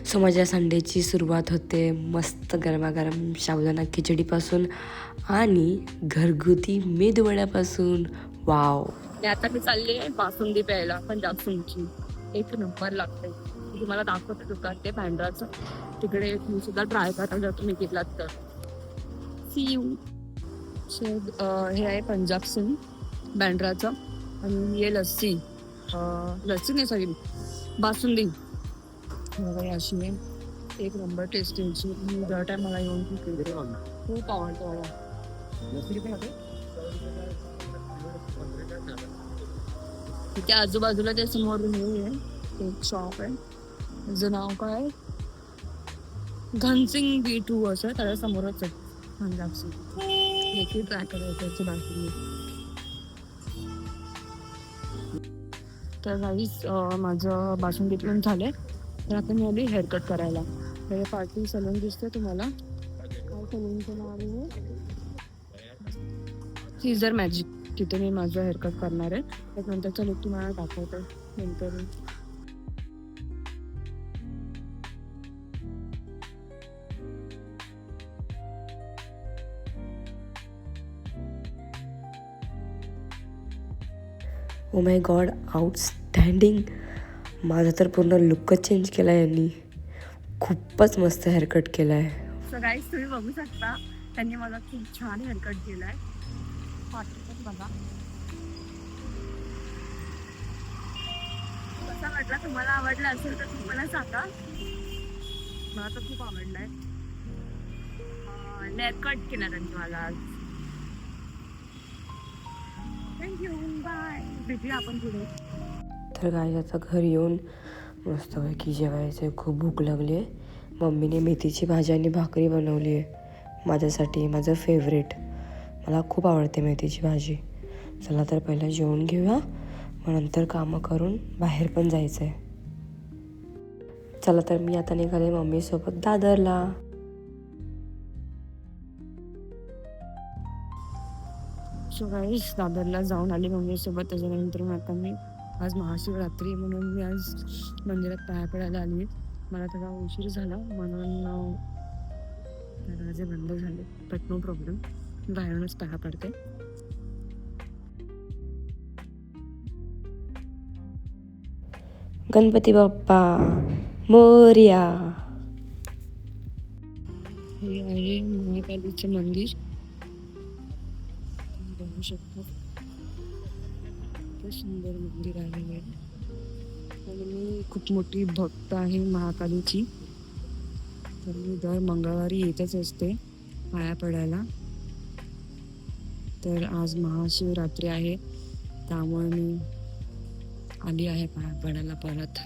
So माझ्या संडेची सुरुवात होते मस्त गरमागरम साबुदाणा खिचडीपासून आणि घरगुती मेदूवड्यापासून. वाव. आता मी चालली आहे बासुंदी प्यायला, पंजाब सिंगची. एक नंबर लागते. तुम्हाला दाखवते दुकान ते बँड्राचं. तिकडे मी सुद्धा ट्राय करा जर तुम्ही घेतलात तर. See you. हे आहे पंजाब सिंग बँड्राचं आणि हे लस्सी. लस्सी नाही सॉरी, बासुंदी अशी आहे. एक नंबर टेस्टिंगची. मी दर टाइम मला येऊन खूप आवडतो मला. त्या आजूबाजूला त्या समोर हे आहे एक शॉप आहे, त्याचं नाव काय, घनसिंग B2 असं, त्याच्या समोरच आहे पंजाब सिंग. देखील ट्राय करायचं त्याची बासुंदी. तर काहीच माझं बासुंदी पण झालंय. तर आता मी आली हेअरकट करायला. हे पार्टी सलून दिसते तुम्हाला. काय सलूनचं नाव आहे? Caesar Magic. तिथे मी माझं हेअरकट करणार आहे. त्यानंतरचा लुक तुम्हाला दाखवते नंतर. Oh my God, outstanding. माझा तर पूर्ण लुकच चेंज केला आहे यांनी. खूपच मस्त हेअरकट केला आहे. सो गाईज तुम्ही बघू शकता, त्यांनी मला खूप छान हेअरकट केला आहे. बघा कसा वाटला. तुम्हाला आवडला असेल तर तुम्ही मला सांगा. मला तर खूप आवडलाय. हेअरकट केला त्यांनी मला आज. Thank you, bye. भेटूया आपण पुढे. तर गाईज आता घरी येऊन मस्तपैकी जेवायचं. खूप भूक लागली आहे. मम्मीने मेथीची भाजी आणि भाकरी बनवली आहे माझ्यासाठी, माझं फेवरेट. मला खूप आवडते मेथीची भाजी. चला तर पहिलं जेवून घेऊया, मग नंतर कामं करून बाहेर पण जायचं आहे. चला तर मी आता निघाले मम्मीसोबत दादरला. सो गाईस दादरला जाऊन आली मम्मीसोबत. त्याच्यानंतर मग आता मी आज महाशिवरात्री म्हणून मी आज मंदिरात पाया पडायला आली. मला थोडा उशीर झाला म्हणून दरवाजे बंद झाले, बट नो प्रॉब्लेम, बाहेरूनच पाया पडते. गणपती बाप्पा मोरया. हे आहे महाकालीचे मंदिर, बघू शकता. सुंदर मंदिर आहे आणि मी खूप मोठी भक्त आहे महाकालीची. तर मी दर मंगळवारी येतच असते पाया पडायला. तर आज महाशिवरात्री आहे त्यामुळे मी आली आहे पाया पडायला परत.